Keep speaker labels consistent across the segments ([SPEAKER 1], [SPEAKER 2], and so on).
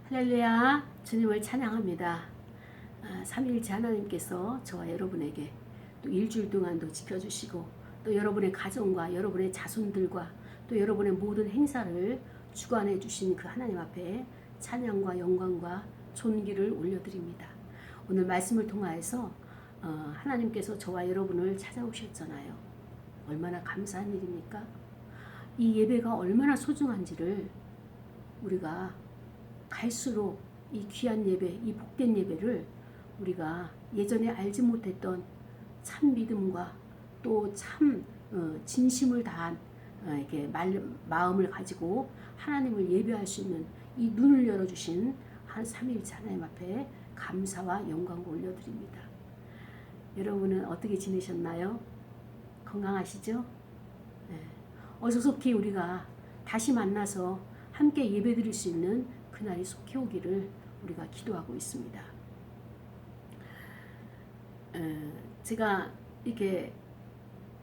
[SPEAKER 1] 할렐루야, 주님을 찬양합니다. 삼위일체 하나님께서 저와 여러분에게 또 일주일 동안도 지켜주시고 또 여러분의 가정과 여러분의 자손들과 또 여러분의 모든 행사를 주관해 주신 그 하나님 앞에 찬양과 영광과 존귀를 올려드립니다. 오늘 말씀을 통하여서 하나님께서 저와 여러분을 찾아오셨잖아요. 얼마나 감사한 일입니까? 이 예배가 얼마나 소중한지를 우리가 갈수록 이 귀한 예배, 이 복된 예배를 우리가 예전에 알지 못했던 참 믿음과 또 참 진심을 다한 이렇게 마음을 가지고 하나님을 예배할 수 있는 이 눈을 열어주신 한 삼위일체 하나님 앞에 감사와 영광을 올려드립니다. 여러분은 어떻게 지내셨나요? 건강하시죠? 네. 어서 속히 우리가 다시 만나서 함께 예배드릴 수 있는 그날이 속히 오기를 우리가 기도하고 있습니다. 제가 이렇게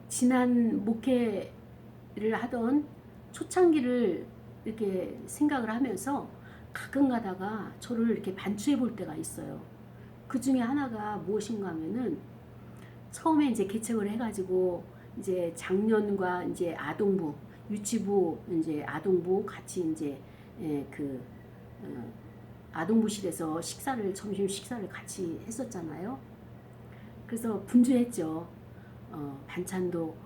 [SPEAKER 1] 지난 목회를 하던 초창기를 이렇게 생각을 하면서 가끔 가다가 저를 이렇게 반추해 볼 때가 있어요. 그 중에 하나가 무엇인가 하면은 처음에 이제 개척을 해가지고 이제 장년과 이제 아동부, 유치부, 이제 아동부 같이 이제 아동부실에서 점심 식사를 같이 했었잖아요. 그래서 분주했죠. 반찬도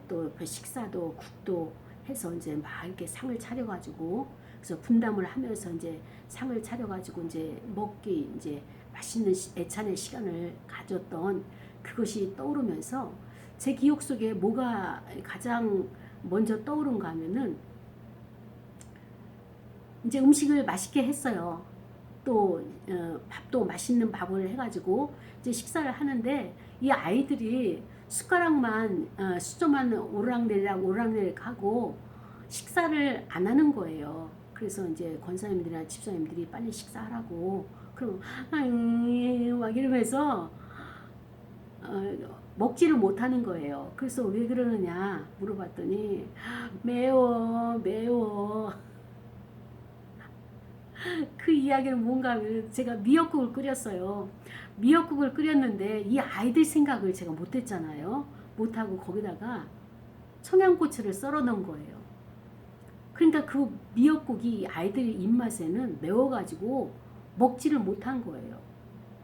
[SPEAKER 1] 또 식사도 국도 해서 이제 막 이렇게 상을 차려가지고 그래서 분담을 하면서 이제 상을 차려가지고 이제 먹기 이제 맛있는 애찬의 시간을 가졌던 그것이 떠오르면서 제 기억 속에 뭐가 가장 먼저 떠오른가 하면은 이제 음식을 맛있게 했어요. 또 밥도 맛있는 밥을 해가지고 이제 식사를 하는데 이 아이들이 숟가락만 수저만 오르락내리락 하고 식사를 안 하는 거예요. 그래서 이제 권사님들이나 집사님들이 빨리 식사하라고 그럼 막 이러면서 먹지를 못하는 거예요. 그래서 왜 그러느냐 물어봤더니 매워 그 이야기는 뭔가 하면 제가 미역국을 끓였어요. 미역국을 끓였는데 이 아이들 생각을 제가 못했잖아요. 못하고 거기다가 청양고추를 썰어 넣은 거예요. 그러니까 그 미역국이 아이들 입맛에는 매워가지고 먹지를 못한 거예요.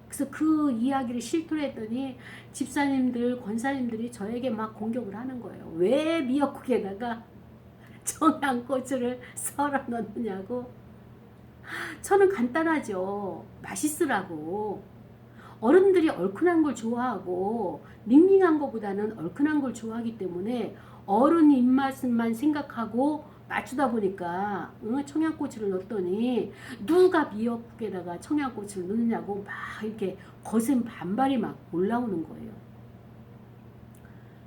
[SPEAKER 1] 그래서 그 이야기를 실토를 했더니 집사님들, 권사님들이 저에게 막 공격을 하는 거예요. 왜 미역국에다가 청양고추를 썰어 넣느냐고. 저는 간단하죠. 맛있으라고. 어른들이 얼큰한 걸 좋아하고 닝닝한 것보다는 얼큰한 걸 좋아하기 때문에 어른 입맛만 생각하고 맞추다 보니까 청양고추를 넣었더니 누가 미역국에다가 청양고추를 넣느냐고 막 이렇게 거센 반발이 막 올라오는 거예요.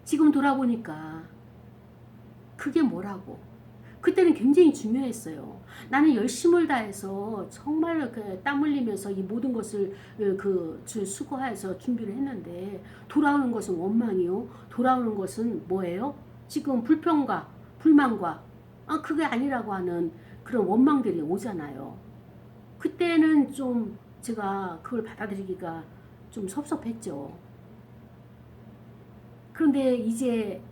[SPEAKER 1] 지금 돌아보니까 그게 뭐라고. 그때는 굉장히 중요했어요. 나는 열심을 다해서 정말 땀 흘리면서 이 모든 것을 수고해서 준비를 했는데 돌아오는 것은 원망이요. 돌아오는 것은 뭐예요? 지금 불평과 불만과 그게 아니라고 하는 그런 원망들이 오잖아요. 그때는 좀 제가 그걸 받아들이기가 좀 섭섭했죠. 그런데 이제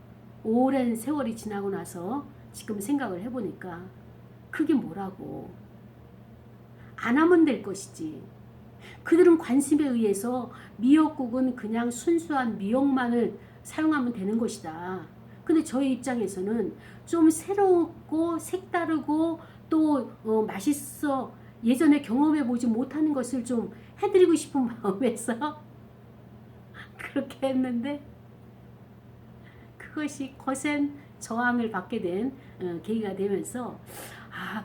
[SPEAKER 1] 오랜 세월이 지나고 나서 지금 생각을 해보니까 그게 뭐라고. 안 하면 될 것이지. 그들은 관심에 의해서 미역국은 그냥 순수한 미역만을 사용하면 되는 것이다. 근데 저희 입장에서는 좀 새롭고 색다르고 또 맛있어 예전에 경험해보지 못하는 것을 좀 해드리고 싶은 마음에서 그렇게 했는데 그것이 거센 저항을 받게 된 계기가 되면서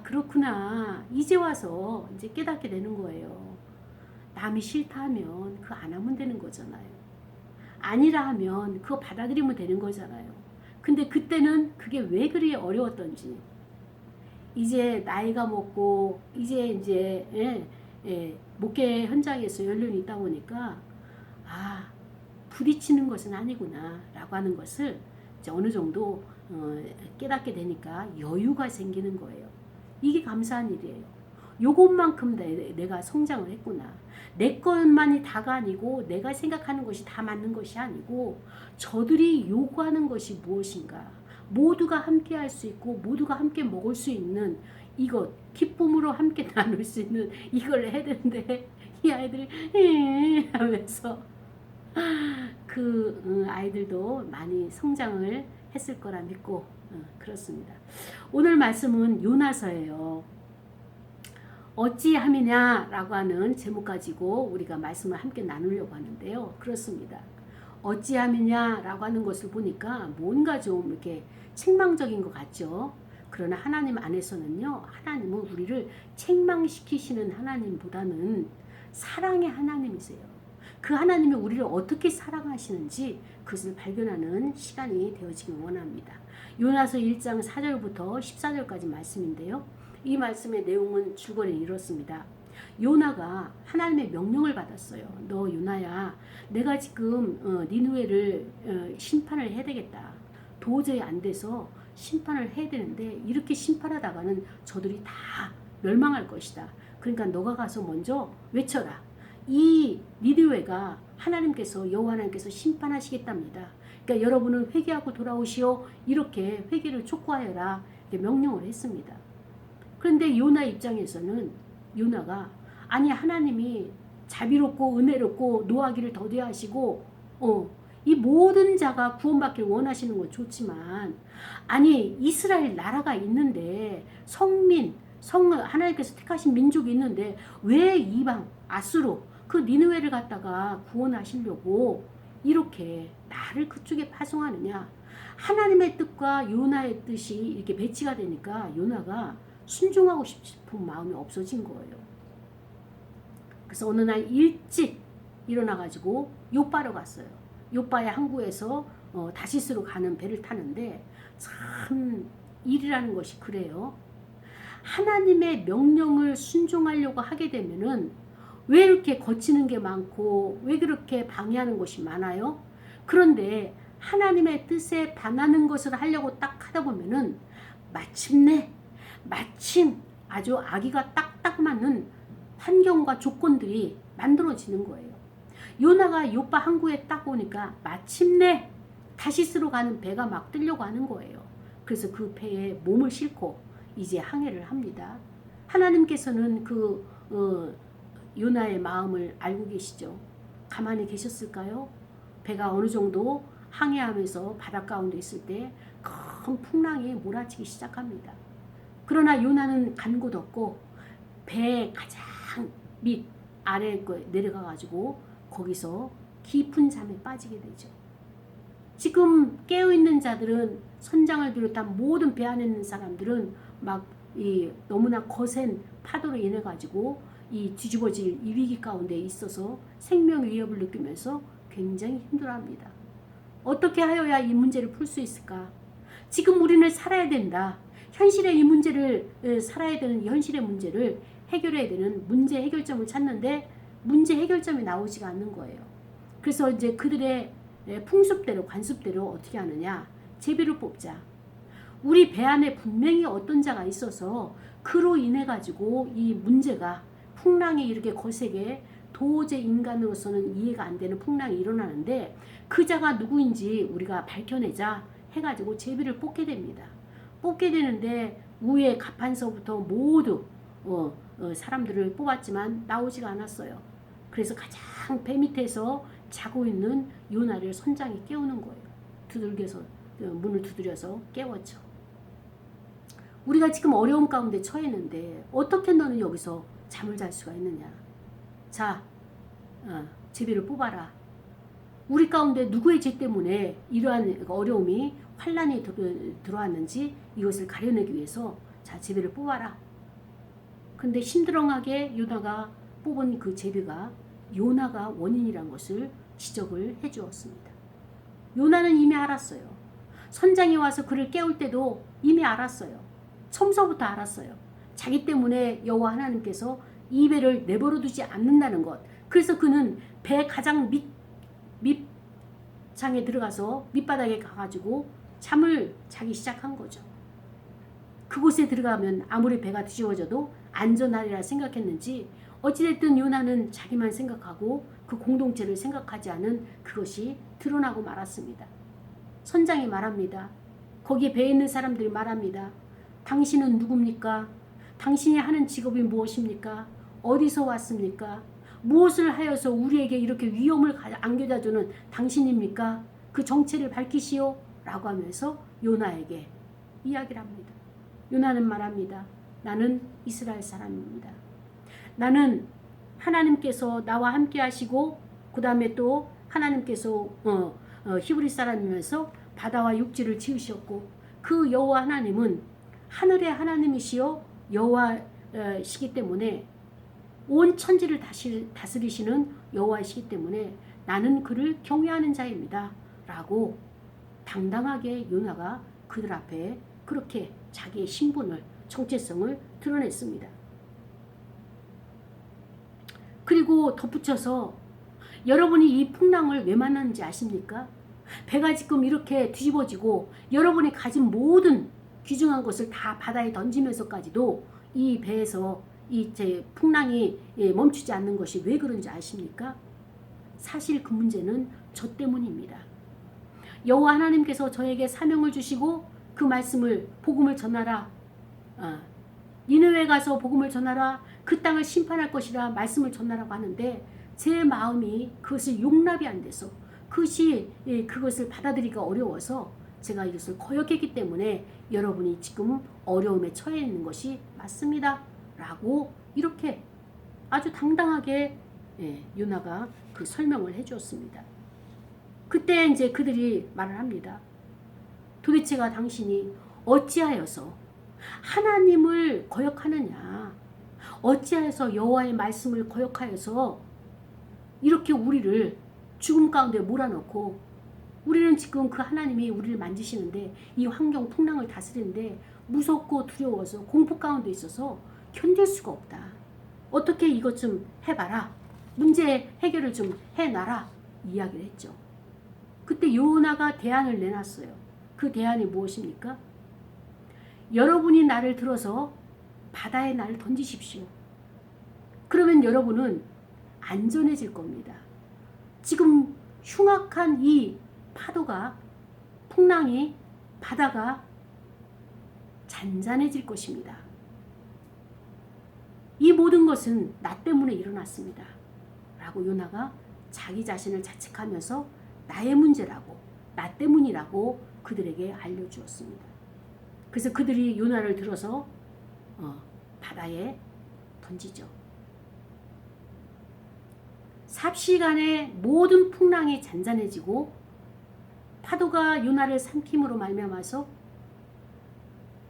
[SPEAKER 1] 그렇구나. 이제 와서 이제 깨닫게 되는 거예요. 남이 싫다 하면 그거 안 하면 되는 거잖아요. 아니라 하면 그거 받아들이면 되는 거잖아요. 근데 그때는 그게 왜 그리 어려웠던지 이제 나이가 먹고 이제 목회 현장에서 연륜이 있다 보니까 부딪히는 것은 아니구나 라고 하는 것을 이제 어느 정도 깨닫게 되니까 여유가 생기는 거예요. 이게 감사한 일이에요. 요것만큼 내가 성장을 했구나. 내 것만이 다가 아니고 내가 생각하는 것이 다 맞는 것이 아니고 저들이 요구하는 것이 무엇인가. 모두가 함께 할 수 있고 모두가 함께 먹을 수 있는 이것, 기쁨으로 함께 나눌 수 있는 이걸 해야 되는데 이 아이들이 하면서 그 아이들도 많이 성장을 했을 거라 믿고 그렇습니다. 오늘 말씀은 요나서예요. 어찌함이냐라고 하는 제목 가지고 우리가 말씀을 함께 나누려고 하는데요. 그렇습니다. 어찌함이냐라고 하는 것을 보니까 뭔가 좀 이렇게 책망적인 것 같죠. 그러나 하나님 안에서는요, 하나님은 우리를 책망시키시는 하나님보다는 사랑의 하나님이세요. 그 하나님이 우리를 어떻게 사랑하시는지 그것을 발견하는 시간이 되어지길 원합니다. 요나서 1장 4절부터 14절까지 말씀인데요. 이 말씀의 내용은 줄거리는 이렇습니다. 요나가 하나님의 명령을 받았어요. 너 요나야, 내가 지금 니느웨를 심판을 해야 되겠다. 도저히 안 돼서 심판을 해야 되는데 이렇게 심판하다가는 저들이 다 멸망할 것이다. 그러니까 너가 가서 먼저 외쳐라. 이 니느웨가 하나님께서 여호와 하나님께서 심판하시겠답니다. 그러니까 여러분은 회개하고 돌아오시오. 이렇게 회개를 촉구하여라. 이렇게 명령을 했습니다. 그런데 요나 입장에서는 요나가 아니 하나님이 자비롭고 은혜롭고 노하기를 더디게 하시고 이 모든 자가 구원받길 원하시는 건 좋지만 아니 이스라엘 나라가 있는데 하나님께서 택하신 민족이 있는데 왜 이방 아수로 그 니느웨를 갖다가 구원하시려고 이렇게 나를 그쪽에 파송하느냐. 하나님의 뜻과 요나의 뜻이 이렇게 배치가 되니까 요나가 순종하고 싶은 마음이 없어진 거예요. 그래서 어느 날 일찍 일어나가지고 요빠로 갔어요. 요빠의 항구에서 다시스로 가는 배를 타는데 참 일이라는 것이 그래요. 하나님의 명령을 순종하려고 하게 되면은 왜 이렇게 거치는 게 많고 왜 그렇게 방해하는 것이 많아요? 그런데 하나님의 뜻에 반하는 것을 하려고 딱 하다 보면은 마침 아주 아기가 딱딱 맞는 환경과 조건들이 만들어지는 거예요. 요나가 요빠 항구에 딱 오니까 마침내 다시스로 가는 배가 막 뜨려고 하는 거예요. 그래서 그 배에 몸을 싣고 이제 항해를 합니다. 하나님께서는 그 요나의 마음을 알고 계시죠. 가만히 계셨을까요? 배가 어느 정도 항해하면서 바닷 가운데 있을 때 큰 풍랑이 몰아치기 시작합니다. 그러나 요나는 간 곳 없고 배 가장 밑 아래에 내려가가지고 거기서 깊은 잠에 빠지게 되죠. 지금 깨어있는 자들은 선장을 비롯한 모든 배 안에 있는 사람들은 막 이 너무나 거센 파도로 인해 가지고 이 뒤집어질 이 위기 가운데 있어서 생명 위협을 느끼면서 굉장히 힘들어합니다. 어떻게 하여야 이 문제를 풀 수 있을까? 지금 우리는 살아야 된다. 현실의 이 문제를 살아야 되는 현실의 문제를 해결해야 되는 문제 해결점을 찾는데 문제 해결점이 나오지가 않는 거예요. 그래서 이제 그들의 풍습대로 관습대로 어떻게 하느냐? 제비를 뽑자. 우리 배 안에 분명히 어떤 자가 있어서 그로 인해 가지고 이 문제가 풍랑이 이렇게 거세게 도저히 인간으로서는 이해가 안 되는 풍랑이 일어나는데 그 자가 누구인지 우리가 밝혀내자 해가지고 제비를 뽑게 됩니다. 뽑게 되는데 우에 가판서부터 모두 사람들을 뽑았지만 나오지가 않았어요. 그래서 가장 배 밑에서 자고 있는 요나를 선장이 깨우는 거예요. 문을 두드려서 깨웠죠. 우리가 지금 어려움 가운데 처했는데 어떻게 너는 여기서 잠을 잘 수가 있느냐. 자, 제비를 뽑아라. 우리 가운데 누구의 죄 때문에 이러한 어려움이 환란이 들어왔는지 이것을 가려내기 위해서 자, 제비를 뽑아라. 근데 심드렁하게 요나가 뽑은 그 제비가 요나가 원인이란 것을 지적을 해 주었습니다. 요나는 이미 알았어요. 선장이 와서 그를 깨울 때도 이미 알았어요. 처음서부터 알았어요. 자기 때문에 여호와 하나님께서 이 배를 내버려 두지 않는다는 것. 그래서 그는 배 가장 밑창에 들어가서 밑바닥에 가가지고 잠을 자기 시작한 거죠. 그곳에 들어가면 아무리 배가 뒤집어져도 안전하리라 생각했는지 어찌됐든 요나는 자기만 생각하고 그 공동체를 생각하지 않은 그것이 드러나고 말았습니다. 선장이 말합니다. 거기에 배에 있는 사람들이 말합니다. 당신은 누굽니까? 당신이 하는 직업이 무엇입니까? 어디서 왔습니까? 무엇을 하여서 우리에게 이렇게 위험을 안겨다주는 당신입니까? 그 정체를 밝히시오 라고 하면서 요나에게 이야기를 합니다. 요나는 말합니다. 나는 이스라엘 사람입니다. 나는 하나님께서 나와 함께 하시고 그 다음에 또 하나님께서 히브리 사람이면서 바다와 육지를 지으셨고 그 여호와 하나님은 하늘의 하나님이시여 여호와시기 때문에 온 천지를 다스리시는 여호와이시기 때문에 나는 그를 경외하는 자입니다. 라고 당당하게 요나가 그들 앞에 그렇게 자기의 신분을 정체성을 드러냈습니다. 그리고 덧붙여서 여러분이 이 풍랑을 왜 만났는지 아십니까? 배가 지금 이렇게 뒤집어지고 여러분이 가진 모든 귀중한 것을 다 바다에 던지면서까지도 이 배에서 이 풍랑이 멈추지 않는 것이 왜 그런지 아십니까? 사실 그 문제는 저 때문입니다. 여호와 하나님께서 저에게 사명을 주시고 그 말씀을 복음을 전하라. 니느웨에 가서 복음을 전하라. 그 땅을 심판할 것이라 말씀을 전하라고 하는데 제 마음이 그것을 용납이 안 돼서 그것을 받아들이기가 어려워서 제가 이것을 거역했기 때문에 여러분이 지금 어려움에 처해 있는 것이 맞습니다. 라고 이렇게 아주 당당하게 요나가 그 설명을 해 주었습니다. 그때 이제 그들이 말을 합니다. 도대체가 당신이 어찌하여서 하나님을 거역하느냐? 어찌하여서 여호와의 말씀을 거역하여서 이렇게 우리를 죽음 가운데 몰아넣고 우리는 지금 그 하나님이 우리를 만지시는데 이 환경 풍랑을 다스리는데 무섭고 두려워서 공포 가운데 있어서 견딜 수가 없다. 어떻게 이것 좀 해봐라. 문제 해결을 좀 해놔라. 이야기를 했죠. 그때 요나가 대안을 내놨어요. 그 대안이 무엇입니까? 여러분이 나를 들어서 바다에 나를 던지십시오. 그러면 여러분은 안전해질 겁니다. 지금 흉악한 이 파도가 풍랑이 바다가 잔잔해질 것입니다. 이 모든 것은 나 때문에 일어났습니다. 라고 요나가 자기 자신을 자책하면서 나의 문제라고 나 때문이라고 그들에게 알려주었습니다. 그래서 그들이 요나를 들어서 바다에 던지죠. 삽시간에 모든 풍랑이 잔잔해지고 파도가 요나를 삼킴으로 말미암아서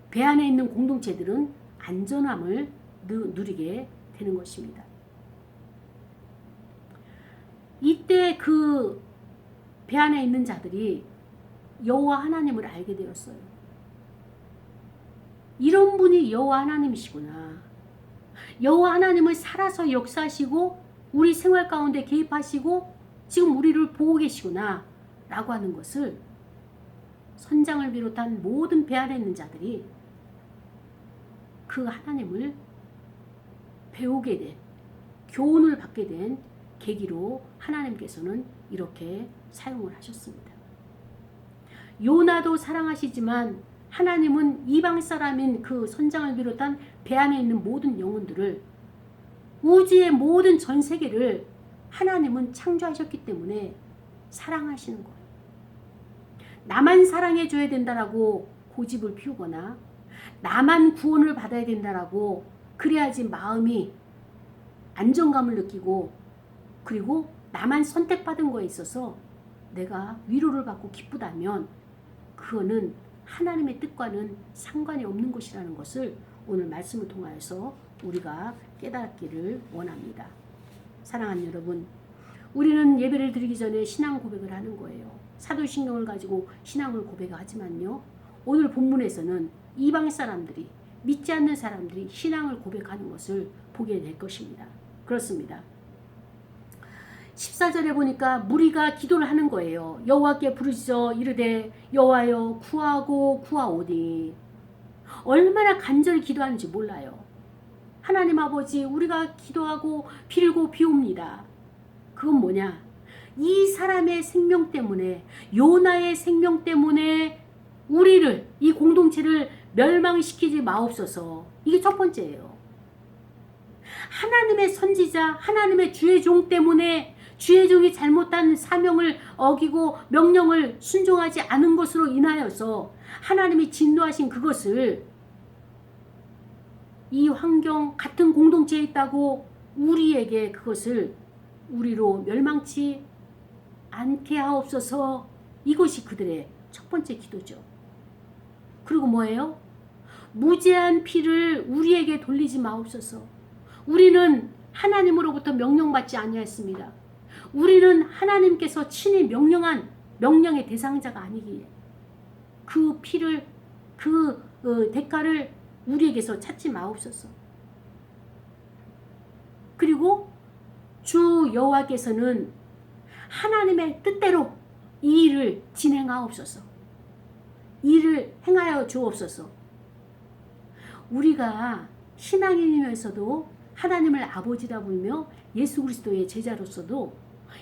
[SPEAKER 1] 배 안에 있는 공동체들은 안전함을 누리게 되는 것입니다. 이때 그 배 안에 있는 자들이 여호와 하나님을 알게 되었어요. 이런 분이 여호와 하나님이시구나. 여호와 하나님을 살아서 역사하시고 우리 생활 가운데 개입하시고 지금 우리를 보고 계시구나 라고 하는 것을 선장을 비롯한 모든 배 안에 있는 자들이 그 하나님을 배우게 된, 교훈을 받게 된 계기로 하나님께서는 이렇게 사용을 하셨습니다. 요나도 사랑하시지만 하나님은 이방 사람인 그 선장을 비롯한 배 안에 있는 모든 영혼들을, 우주의 모든 전 세계를 하나님은 창조하셨기 때문에 사랑하시는 거예요. 나만 사랑해 줘야 된다라고 고집을 피우거나 나만 구원을 받아야 된다라고 그래야지 마음이 안정감을 느끼고 그리고 나만 선택받은 거에 있어서 내가 위로를 받고 기쁘다면 그거는 하나님의 뜻과는 상관이 없는 것이라는 것을 오늘 말씀을 통하여서 우리가 깨닫기를 원합니다. 사랑하는 여러분, 우리는 예배를 드리기 전에 신앙 고백을 하는 거예요. 사도신경을 가지고 신앙을 고백하지만요, 오늘 본문에서는 이방 사람들이, 믿지 않는 사람들이 신앙을 고백하는 것을 보게 될 것입니다. 그렇습니다. 14절에 보니까 무리가 기도를 하는 거예요. 여호와께 부르짖어 이르되 여호와여 구하고 구하오니. 얼마나 간절히 기도하는지 몰라요. 하나님 아버지, 우리가 기도하고 빌고 비웁니다. 그건 뭐냐? 이 사람의 생명 때문에, 요나의 생명 때문에 우리를, 이 공동체를 멸망시키지 마옵소서. 이게 첫 번째예요. 하나님의 선지자, 하나님의 주의 종 때문에 주의 종이 잘못한 사명을 어기고 명령을 순종하지 않은 것으로 인하여서 하나님이 진노하신 그것을 이 환경 같은 공동체에 있다고 우리에게 그것을 우리로 멸망치 않게 하옵소서. 이것이 그들의 첫 번째 기도죠. 그리고 뭐예요? 무죄한 피를 우리에게 돌리지 마옵소서. 우리는 하나님으로부터 명령받지 아니하였습니다. 우리는 하나님께서 친히 명령한 명령의 대상자가 아니기에 그 피를, 그 대가를 우리에게서 찾지 마옵소서. 그리고 주 여호와께서는 하나님의 뜻대로 이 일을 진행하옵소서. 일을 행하여 주옵소서. 우리가 신앙인이면서도 하나님을 아버지라 부르며 예수 그리스도의 제자로서도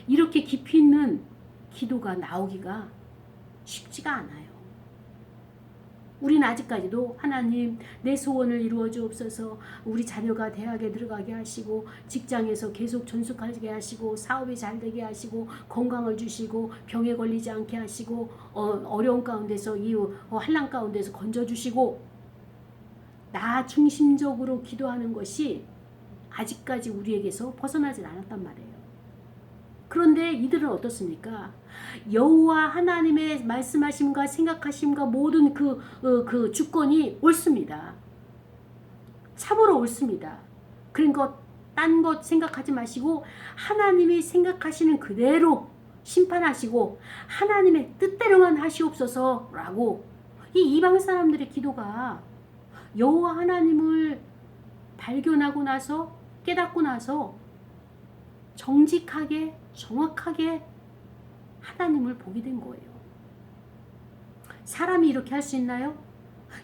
[SPEAKER 1] 이렇게 깊이 있는 기도가 나오기가 쉽지가 않아요. 우리는 아직까지도 하나님, 내 소원을 이루어 주옵소서. 우리 자녀가 대학에 들어가게 하시고 직장에서 계속 전속하게 하시고 사업이 잘 되게 하시고 건강을 주시고 병에 걸리지 않게 하시고 어려운 가운데서 이 환난 가운데서 건져주시고, 나 중심적으로 기도하는 것이 아직까지 우리에게서 벗어나질 않았단 말이에요. 그런데 이들은 어떻습니까? 여호와 하나님의 말씀하심과 생각하심과 모든 그 주권이 옳습니다. 참으로 옳습니다. 그런 것, 딴 것 생각하지 마시고 하나님이 생각하시는 그대로 심판하시고 하나님의 뜻대로만 하시옵소서라고, 이 이방 사람들의 기도가 여호와 하나님을 발견하고 나서, 깨닫고 나서 정직하게 정확하게 하나님을 보게 된 거예요. 사람이 이렇게 할 수 있나요?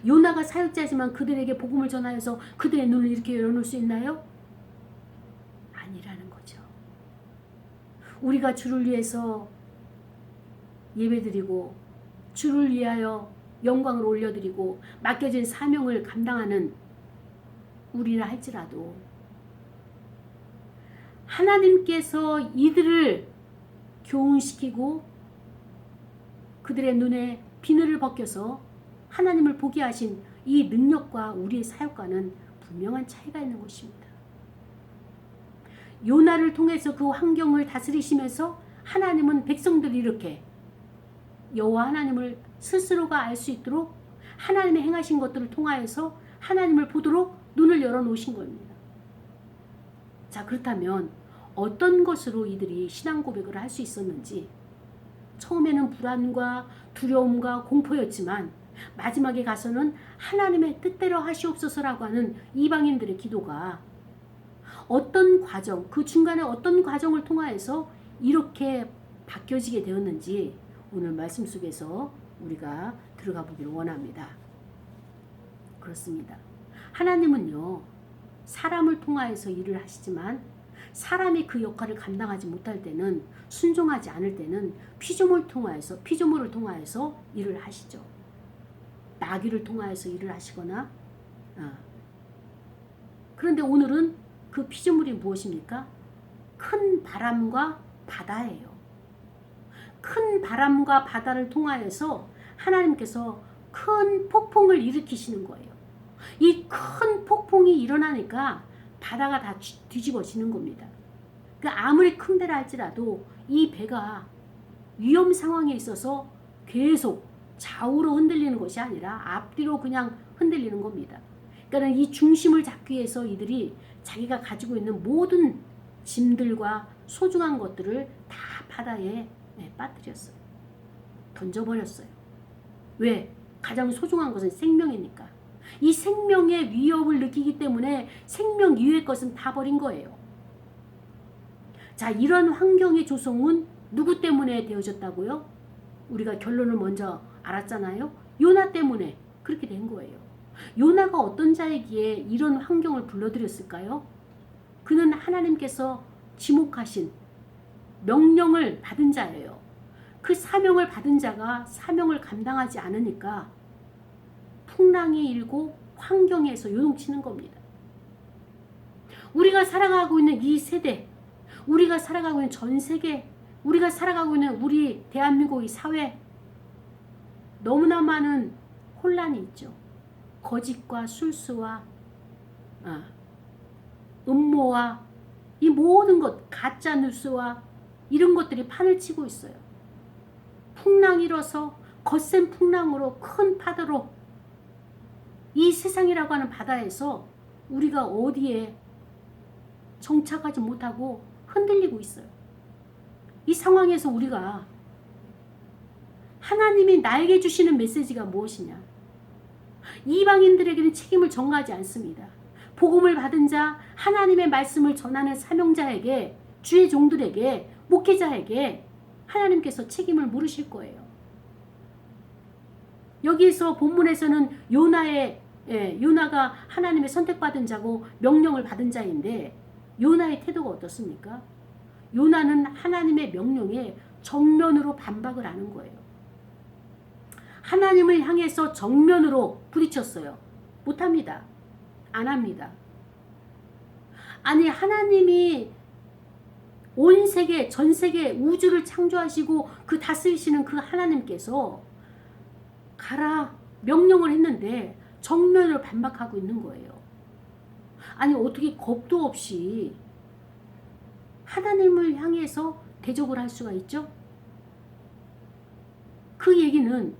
[SPEAKER 1] 요나가 사역자지만 그들에게 복음을 전하여서 그들의 눈을 이렇게 열어놓을 수 있나요? 아니라는 거죠. 우리가 주를 위해서 예배드리고 주를 위하여 영광을 올려드리고 맡겨진 사명을 감당하는 우리라 할지라도 하나님께서 이들을 교훈시키고 그들의 눈에 비늘을 벗겨서 하나님을 보게 하신 이 능력과 우리의 사역과는 분명한 차이가 있는 것입니다. 요나를 통해서 그 환경을 다스리시면서 하나님은 백성들이 이렇게 여호와 하나님을 스스로가 알 수 있도록 하나님의 행하신 것들을 통하여서 하나님을 보도록 눈을 열어놓으신 겁니다. 자, 그렇다면 어떤 것으로 이들이 신앙 고백을 할 수 있었는지, 처음에는 불안과 두려움과 공포였지만 마지막에 가서는 하나님의 뜻대로 하시옵소서라고 하는 이방인들의 기도가 어떤 과정, 그 중간에 어떤 과정을 통하여서 이렇게 바뀌어지게 되었는지 오늘 말씀 속에서 우리가 들어가 보기를 원합니다. 그렇습니다. 하나님은요, 사람을 통하여서 일을 하시지만 사람이 그 역할을 감당하지 못할 때는, 순종하지 않을 때는 피조물을 통하여서 일을 하시죠. 나귀를 통하여서 일을 하시거나, 그런데 오늘은 그 피조물이 무엇입니까? 큰 바람과 바다예요. 큰 바람과 바다를 통하여서 하나님께서 큰 폭풍을 일으키시는 거예요. 이 큰 폭풍이 일어나니까 바다가 다 뒤집어지는 겁니다. 그러니까 아무리 큰 배라 할지라도 이 배가 위험 상황에 있어서 계속 좌우로 흔들리는 것이 아니라 앞뒤로 그냥 흔들리는 겁니다. 그러니까 이 중심을 잡기 위해서 이들이 자기가 가지고 있는 모든 짐들과 소중한 것들을 다 바다에 빠뜨렸어요. 던져버렸어요. 왜? 가장 소중한 것은 생명이니까. 이 생명의 위협을 느끼기 때문에 생명 이외의 것은 다 버린 거예요. 자, 이런 환경의 조성은 누구 때문에 되어졌다고요? 우리가 결론을 먼저 알았잖아요. 요나 때문에 그렇게 된 거예요. 요나가 어떤 자이기에 이런 환경을 불러들였을까요? 그는 하나님께서 지목하신 명령을 받은 자예요. 그 사명을 받은 자가 사명을 감당하지 않으니까 풍랑이 일고 환경에서 요동치는 겁니다. 우리가 살아가고 있는 이 세대, 우리가 살아가고 있는 전 세계, 우리가 살아가고 있는 우리 대한민국 이 사회, 너무나 많은 혼란이 있죠. 거짓과 술수와 음모와 이 모든 것, 가짜 뉴스와 이런 것들이 판을 치고 있어요. 풍랑이 일어서 거센 풍랑으로 큰 파도로 이 세상이라고 하는 바다에서 우리가 어디에 정착하지 못하고 흔들리고 있어요. 이 상황에서 우리가 하나님이 나에게 주시는 메시지가 무엇이냐? 이방인들에게는 책임을 전가하지 않습니다. 복음을 받은 자, 하나님의 말씀을 전하는 사명자에게, 주의 종들에게, 목회자에게 하나님께서 책임을 물으실 거예요. 여기에서 본문에서는 요나가 하나님의 선택받은 자고 명령을 받은 자인데 요나의 태도가 어떻습니까? 요나는 하나님의 명령에 정면으로 반박을 하는 거예요. 하나님을 향해서 정면으로 부딪혔어요. 못합니다. 안 합니다. 아니, 하나님이 온 세계, 전 세계 우주를 창조하시고 그 다스리시는 그 하나님께서 가라 명령을 했는데 정면으로 반박하고 있는 거예요. 아니, 어떻게 겁도 없이 하나님을 향해서 대적을 할 수가 있죠? 그 얘기는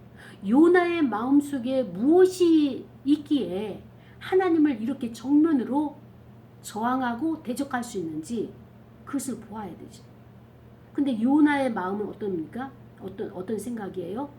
[SPEAKER 1] 요나의 마음속에 무엇이 있기에 하나님을 이렇게 정면으로 저항하고 대적할 수 있는지 그것을 보아야 되죠. 근데 요나의 마음은 어떻습니까? 어떤 생각이에요?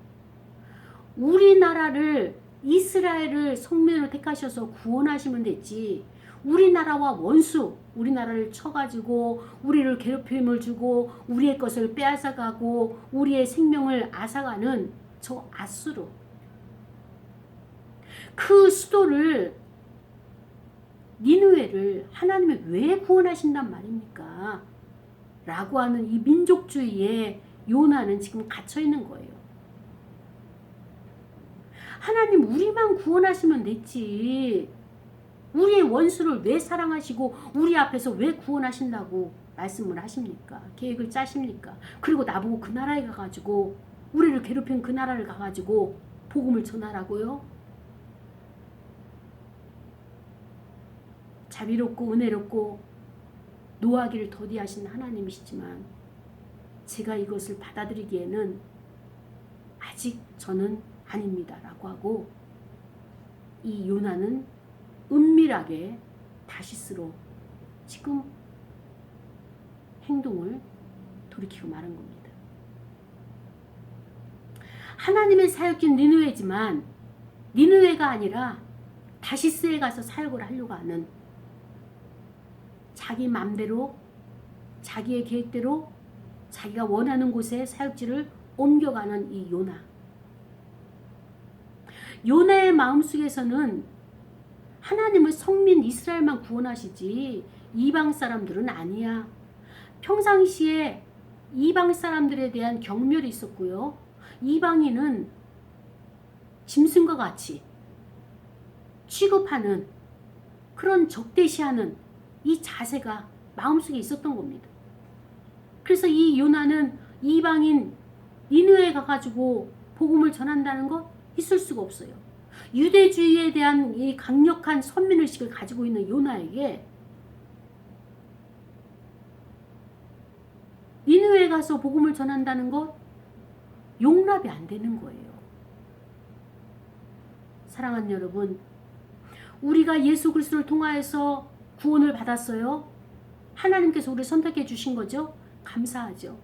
[SPEAKER 1] 우리나라를, 이스라엘을 성민으로 택하셔서 구원하시면 됐지, 우리나라와 원수, 우리나라를 쳐가지고 우리를 괴롭힘을 주고 우리의 것을 빼앗아가고 우리의 생명을 앗아가는 저 앗수르, 그 수도를, 니느웨를 하나님이 왜 구원하신단 말입니까? 라고 하는 이 민족주의에 요나는 지금 갇혀 있는 거예요. 하나님, 우리만 구원하시면 됐지, 우리의 원수를 왜 사랑하시고 우리 앞에서 왜 구원하신다고 말씀을 하십니까? 계획을 짜십니까? 그리고 나보고 그 나라에 가가지고, 우리를 괴롭힌 그 나라를 가가지고 복음을 전하라고요? 자비롭고 은혜롭고 노하기를 더디하신 하나님이시지만 제가 이것을 받아들이기에는 아직 저는 아닙니다 라고 하고, 이 요나는 은밀하게 다시스로 지금 행동을 돌이키고 마는 겁니다. 하나님의 사역인 니느웨지만 니느웨가 아니라 다시스에 가서 사역을 하려고 하는, 자기 맘대로 자기의 계획대로 자기가 원하는 곳에 사역지를 옮겨가는 이 요나. 요나의 마음속에서는 하나님은 성민 이스라엘만 구원하시지 이방 사람들은 아니야. 평상시에 이방 사람들에 대한 경멸이 있었고요. 이방인은 짐승과 같이 취급하는, 그런 적대시하는 이 자세가 마음속에 있었던 겁니다. 그래서 이 요나는 이방인 니느웨에 가가지고 복음을 전한다는 것 있을 수가 없어요. 유대주의에 대한 이 강력한 선민의식을 가지고 있는 요나에게 니느웨에 가서 복음을 전한다는 것 용납이 안 되는 거예요. 사랑하는 여러분, 우리가 예수 그리스도를 통하여서 구원을 받았어요. 하나님께서 우리를 선택해 주신 거죠. 감사하죠.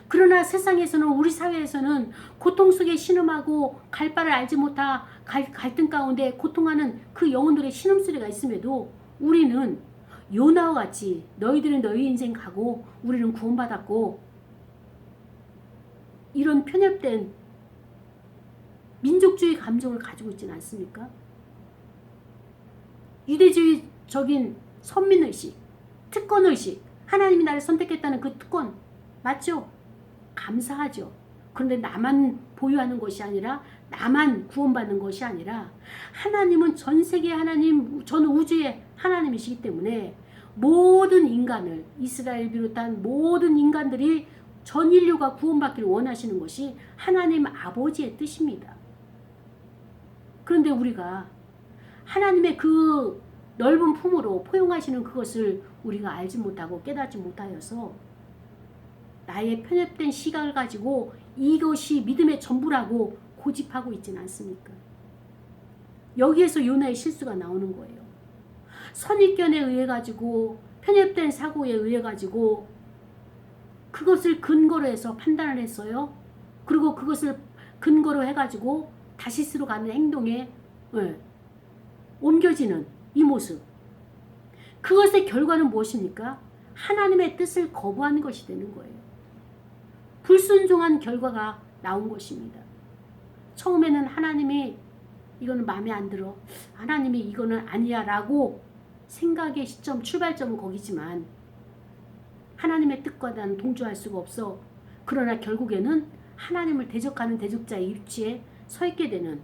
[SPEAKER 1] 그러나 세상에서는, 우리 사회에서는 고통 속에 신음하고 갈 바를 알지 못한 갈등 가운데 고통하는 그 영혼들의 신음소리가 있음에도 우리는 요나와 같이 너희들은 너희 인생 가고 우리는 구원받았고, 이런 편협된 민족주의 감정을 가지고 있지는 않습니까? 유대주의적인 선민의식, 특권의식, 하나님이 나를 선택했다는 그 특권 맞죠? 감사하죠. 그런데 나만 보유하는 것이 아니라, 나만 구원받는 것이 아니라, 하나님은 전 세계 하나님, 전 우주의 하나님이시기 때문에 모든 인간을, 이스라엘 비롯한 모든 인간들이 전 인류가 구원받기를 원하시는 것이 하나님 아버지의 뜻입니다. 그런데 우리가 하나님의 그 넓은 품으로 포용하시는 그것을 우리가 알지 못하고 깨닫지 못하여서 나의 편협된 시각을 가지고 이것이 믿음의 전부라고 고집하고 있지는 않습니까? 여기에서 요나의 실수가 나오는 거예요. 선입견에 의해 가지고, 편협된 사고에 의해 가지고 그것을 근거로 해서 판단을 했어요. 그리고 그것을 근거로 해가지고 다시스로 가는 행동에 옮겨지는 이 모습. 그것의 결과는 무엇입니까? 하나님의 뜻을 거부하는 것이 되는 거예요. 불순종한 결과가 나온 것입니다. 처음에는 하나님이 이거는 마음에 안 들어, 하나님이 이거는 아니야 라고 생각의 시점, 출발점은 거기지만 하나님의 뜻과 나는 동조할 수가 없어. 그러나 결국에는 하나님을 대적하는 대적자의 입지에 서 있게 되는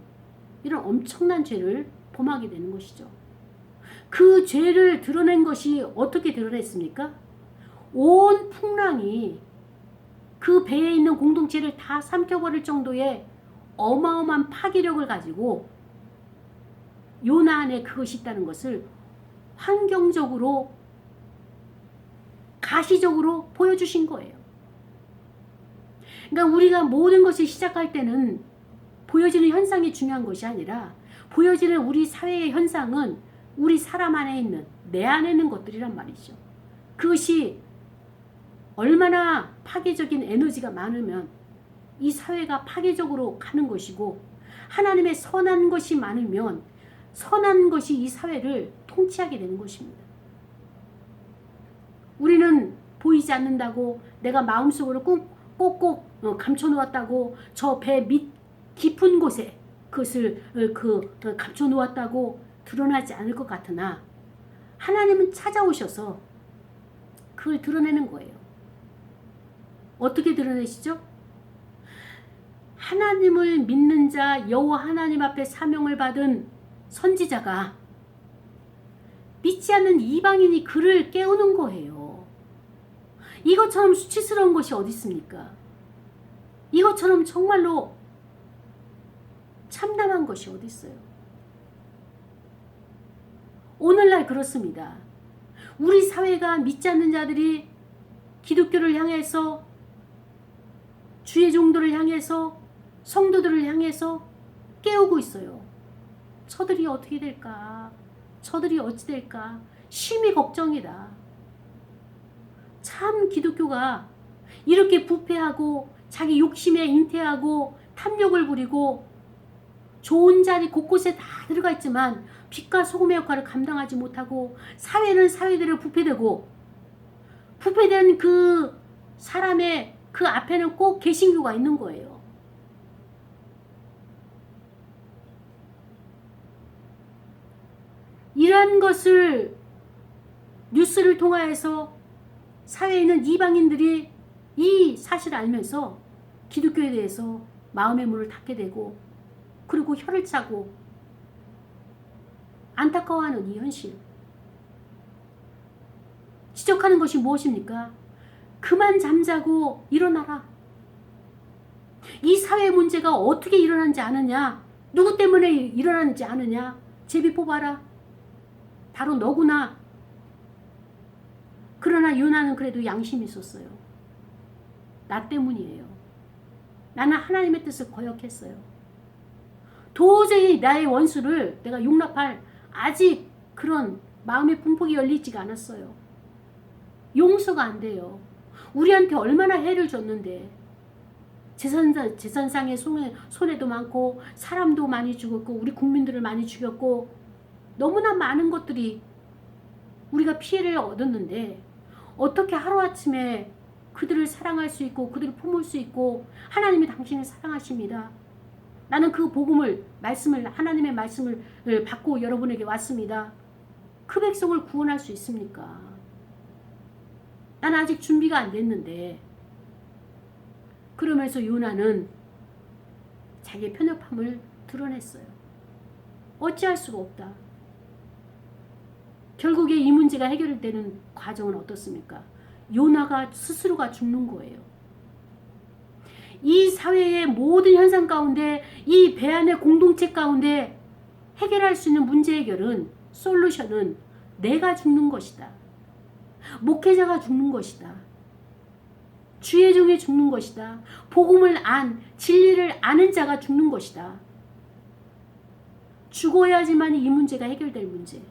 [SPEAKER 1] 이런 엄청난 죄를 범하게 되는 것이죠. 그 죄를 드러낸 것이 어떻게 드러냈습니까? 온 풍랑이 그 배에 있는 공동체를 다 삼켜버릴 정도의 어마어마한 파괴력을 가지고 요나 안에 그것이 있다는 것을 환경적으로, 가시적으로 보여주신 거예요. 그러니까 우리가 모든 것을 시작할 때는 보여지는 현상이 중요한 것이 아니라, 보여지는 우리 사회의 현상은 우리 사람 안에 있는, 내 안에 있는 것들이란 말이죠. 그것이 얼마나 파괴적인 에너지가 많으면 이 사회가 파괴적으로 가는 것이고, 하나님의 선한 것이 많으면 선한 것이 이 사회를 통치하게 되는 것입니다. 우리는 보이지 않는다고, 내가 마음속으로 꼭꼭 감춰놓았다고, 저 배 밑 깊은 곳에 그것을 감춰놓았다고 드러나지 않을 것 같으나, 하나님은 찾아오셔서 그걸 드러내는 거예요. 어떻게 드러내시죠? 하나님을 믿는 자, 여호와 하나님 앞에 사명을 받은 선지자가 믿지 않는 이방인이 그를 깨우는 거예요. 이것처럼 수치스러운 것이 어디 있습니까? 이것처럼 정말로 참담한 것이 어디 있어요? 오늘날 그렇습니다. 우리 사회가 믿지 않는 자들이 기독교를 향해서, 주의 종들을 향해서, 성도들을 향해서 깨우고 있어요. 저들이 어떻게 될까? 저들이 어찌 될까? 심히 걱정이다. 참 기독교가 이렇게 부패하고 자기 욕심에 잉태하고 탐욕을 부리고 좋은 자리 곳곳에 다 들어가 있지만 빛과 소금의 역할을 감당하지 못하고, 사회는 사회대로 부패되고, 부패된 그 사람의 그 앞에는 꼭 개신교가 있는 거예요. 이러한 것을 뉴스를 통하여서 사회에 있는 이방인들이 이 사실을 알면서 기독교에 대해서 마음의 문을 닫게 되고, 그리고 혀를 차고 안타까워하는 이 현실. 지적하는 것이 무엇입니까? 그만 잠자고 일어나라. 이 사회 문제가 어떻게 일어난지 아느냐? 누구 때문에 일어나는지 아느냐? 제비 뽑아라. 바로 너구나. 그러나 요나는 그래도 양심이 있었어요. 나 때문이에요. 나는 하나님의 뜻을 거역했어요. 도저히 나의 원수를 내가 용납할 아직 그런 마음의 분폭이 열리지가 않았어요. 용서가 안 돼요. 우리한테 얼마나 해를 줬는데, 재산상의 손해도 많고, 사람도 많이 죽었고, 우리 국민들을 많이 죽였고, 너무나 많은 것들이 우리가 피해를 얻었는데, 어떻게 하루아침에 그들을 사랑할 수 있고, 그들을 품을 수 있고, 하나님이 당신을 사랑하십니다. 나는 그 복음을, 하나님의 말씀을 받고 여러분에게 왔습니다. 그 백성을 구원할 수 있습니까? 난 아직 준비가 안 됐는데. 그러면서 요나는 자기의 편협함을 드러냈어요. 어찌할 수가 없다. 결국에 이 문제가 해결되는 과정은 어떻습니까? 요나가 스스로가 죽는 거예요. 이 사회의 모든 현상 가운데, 이 배안의 공동체 가운데 해결할 수 있는 문제 해결은, 솔루션은 내가 죽는 것이다. 목회자가 죽는 것이다. 주의 종이 죽는 것이다. 복음을 진리를 아는 자가 죽는 것이다. 죽어야지만 이 문제가 해결될 문제.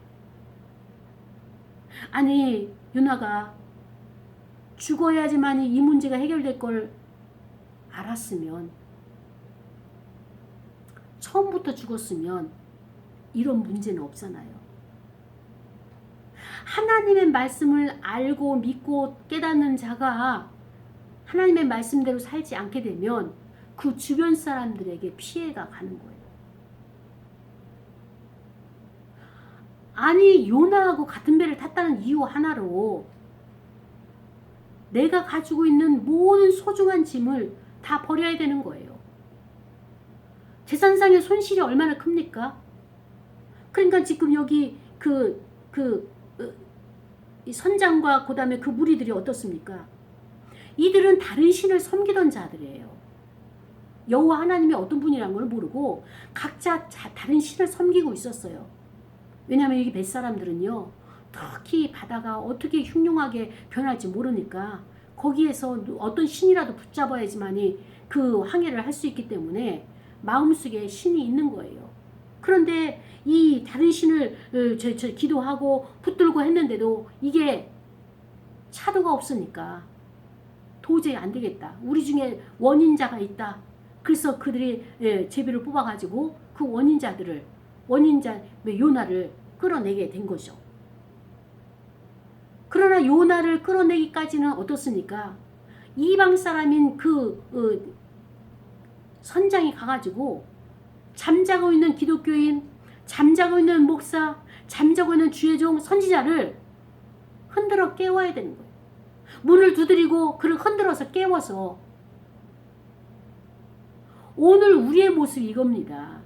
[SPEAKER 1] 아니, 요나가 죽어야지만 이 문제가 해결될 걸 알았으면, 처음부터 죽었으면 이런 문제는 없잖아요. 하나님의 말씀을 알고 믿고 깨닫는 자가 하나님의 말씀대로 살지 않게 되면 그 주변 사람들에게 피해가 가는 거예요. 아니, 요나하고 같은 배를 탔다는 이유 하나로 내가 가지고 있는 모든 소중한 짐을 다 버려야 되는 거예요. 재산상의 손실이 얼마나 큽니까? 그러니까 지금 여기 이 선장과 그 다음에 그 무리들이 어떻습니까? 이들은 다른 신을 섬기던 자들이에요. 여호와 하나님이 어떤 분이라는 걸 모르고 각자 다른 신을 섬기고 있었어요. 왜냐하면 여기 뱃사람들은요, 특히 바다가 어떻게 흉흉하게 변할지 모르니까 거기에서 어떤 신이라도 붙잡아야지만이 그 항해를 할 수 있기 때문에 마음속에 신이 있는 거예요. 그런데 이 다른 신을 기도하고 붙들고 했는데도 이게 차도가 없으니까 도저히 안 되겠다. 우리 중에 원인자가 있다. 그래서 그들이 제비를 뽑아가지고 그 원인자 요나를 끌어내게 된 거죠. 그러나 요나를 끌어내기까지는 어떻습니까? 이방 사람인 선장이 가가지고 잠자고 있는 기독교인, 잠자고 있는 목사, 잠자고 있는 주의 종, 선지자를 흔들어 깨워야 되는 거예요. 문을 두드리고 그를 흔들어서 깨워서. 오늘 우리의 모습이 이겁니다.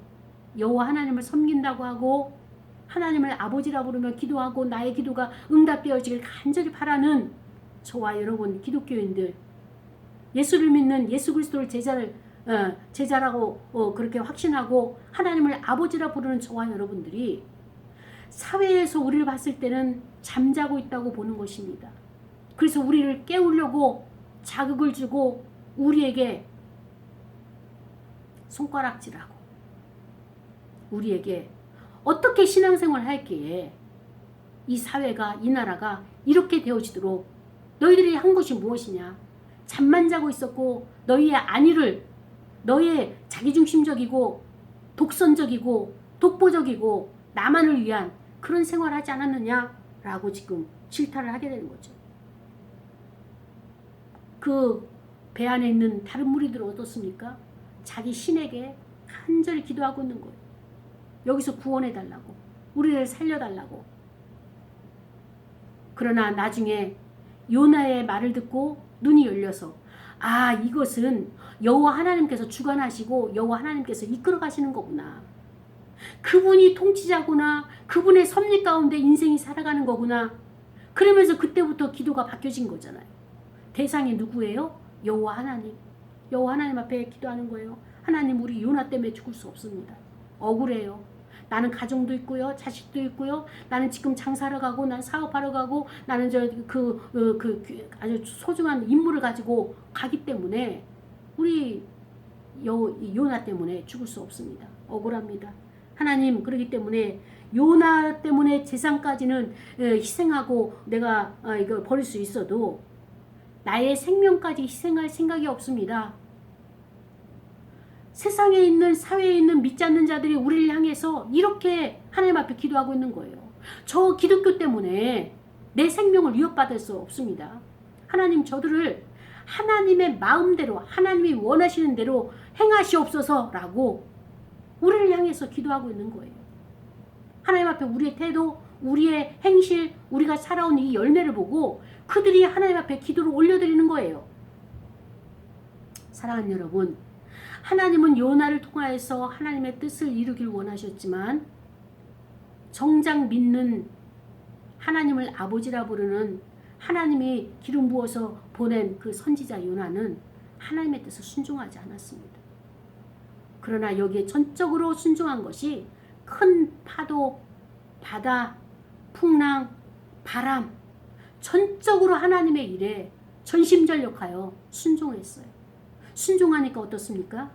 [SPEAKER 1] 여호와 하나님을 섬긴다고 하고 하나님을 아버지라 부르며 기도하고 나의 기도가 응답되어지길 간절히 바라는 저와 여러분 기독교인들, 예수를 믿는 예수 그리스도를 제자라고 그렇게 확신하고 하나님을 아버지라 부르는 저와 여러분들이 사회에서 우리를 봤을 때는 잠자고 있다고 보는 것입니다. 그래서 우리를 깨우려고 자극을 주고 우리에게 손가락질하고 우리에게 어떻게 신앙생활을 할게, 이 사회가, 이 나라가 이렇게 되어지도록 너희들이 한 것이 무엇이냐? 잠만 자고 있었고 너희의 안위를, 너의 자기중심적이고 독선적이고 독보적이고 나만을 위한 그런 생활을 하지 않았느냐라고 지금 질타를 하게 되는 거죠. 그 배 안에 있는 다른 무리들은 어떻습니까? 자기 신에게 간절히 기도하고 있는 거예요. 여기서 구원해달라고, 우리를 살려달라고. 그러나 나중에 요나의 말을 듣고 눈이 열려서, 아, 이것은 여호와 하나님께서 주관하시고 여호와 하나님께서 이끌어 가시는 거구나. 그분이 통치자구나. 그분의 섭리 가운데 인생이 살아가는 거구나. 그러면서 그때부터 기도가 바뀌어진 거잖아요. 대상이 누구예요? 여호와 하나님. 여호와 하나님 앞에 기도하는 거예요. 하나님, 우리 요나 때문에 죽을 수 없습니다. 억울해요. 나는 가정도 있고요, 자식도 있고요. 나는 지금 장사하러 가고, 나는 사업하러 가고, 나는 아주 소중한 임무를 가지고 가기 때문에 우리 요나 때문에 죽을 수 없습니다. 억울합니다. 하나님, 그러기 때문에 요나 때문에 재산까지는 희생하고 내가 이걸 버릴 수 있어도 나의 생명까지 희생할 생각이 없습니다. 세상에 있는, 사회에 있는 믿지 않는 자들이 우리를 향해서 이렇게 하나님 앞에 기도하고 있는 거예요. 저 기독교 때문에 내 생명을 위협받을 수 없습니다. 하나님, 저들을 하나님의 마음대로, 하나님이 원하시는 대로 행하시옵소서라고 우리를 향해서 기도하고 있는 거예요. 하나님 앞에 우리의 태도, 우리의 행실, 우리가 살아온 이 열매를 보고 그들이 하나님 앞에 기도를 올려드리는 거예요. 사랑하는 여러분, 하나님은 요나를 통하여서 하나님의 뜻을 이루길 원하셨지만 정작 믿는 하나님을 아버지라 부르는 하나님이 기름 부어서 보낸 그 선지자 요나는 하나님의 뜻을 순종하지 않았습니다. 그러나 여기에 전적으로 순종한 것이 큰 파도, 바다, 풍랑, 바람, 전적으로 하나님의 일에 전심전력하여 순종했어요. 순종하니까 어떻습니까?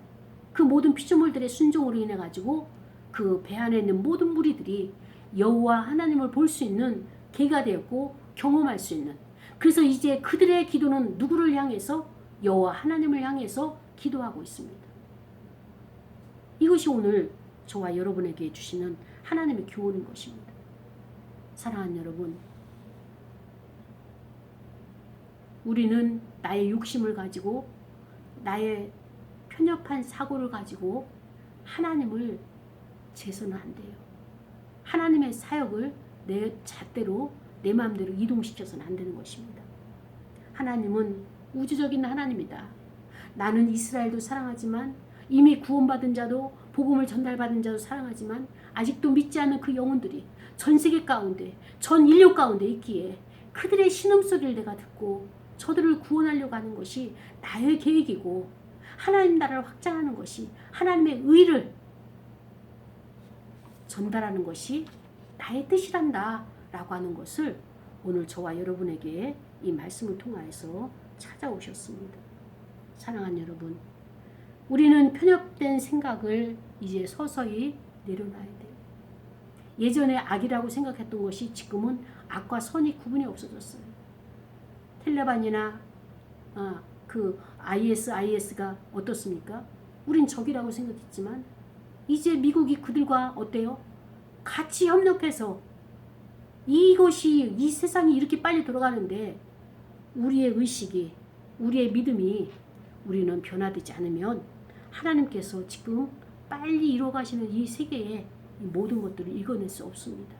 [SPEAKER 1] 그 모든 피조물들의 순종으로 인해 가지고 그 배 안에 있는 모든 무리들이 여호와 하나님을 볼 수 있는 계기가 되었고 경험할 수 있는, 그래서 이제 그들의 기도는 누구를 향해서? 여호와 하나님을 향해서 기도하고 있습니다. 이것이 오늘 저와 여러분에게 주시는 하나님의 교훈인 것입니다. 사랑하는 여러분, 우리는 나의 욕심을 가지고 나의 편협한 사고를 가지고 하나님을 재서는 안 돼요. 하나님의 사역을 내 잣대로 내 마음대로 이동시켜서는 안 되는 것입니다. 하나님은 우주적인 하나님이다. 나는 이스라엘도 사랑하지만 이미 구원받은 자도 복음을 전달받은 자도 사랑하지만 아직도 믿지 않는 그 영혼들이 전 세계 가운데 전 인류 가운데 있기에 그들의 신음소리를 내가 듣고 저들을 구원하려고 하는 것이 나의 계획이고 하나님 나라를 확장하는 것이 하나님의 의를 전달하는 것이 나의 뜻이란다 라고 하는 것을 오늘 저와 여러분에게 이 말씀을 통하여서 찾아오셨습니다. 사랑하는 여러분, 우리는 편협된 생각을 이제 서서히 내려놔야 돼요. 예전에 악이라고 생각했던 것이 지금은 악과 선이 구분이 없어졌어요. 텔레반이나 그 IS가 어떻습니까? 우린 적이라고 생각했지만 이제 미국이 그들과 어때요? 같이 협력해서 이것이 이 세상이 이렇게 빨리 돌아가는데 우리의 의식이, 우리의 믿음이 우리는 변화되지 않으면 하나님께서 지금 빨리 이루어가시는 이 세계에 이 모든 것들을 읽어낼 수 없습니다.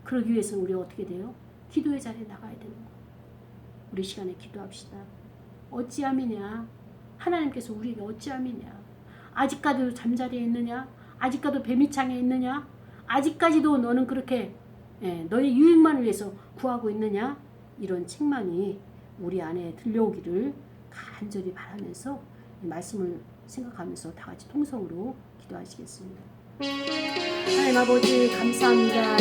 [SPEAKER 1] 그러기 위해서는 우리가 어떻게 돼요? 기도의 자리에 나가야 되는 거예요. 우리 시간에 기도합시다. 어찌함이냐? 하나님께서 우리에게 어찌함이냐? 아직까지도 잠자리에 있느냐? 아직까지도 배미창에 있느냐? 아직까지도 너는 그렇게 너의 유익만을 위해서 구하고 있느냐? 이런 책망이 우리 안에 들려오기를 간절히 바라면서 이 말씀을 생각하면서 다 같이 통성으로 기도하시겠습니다. 하나님 아버지 감사합니다.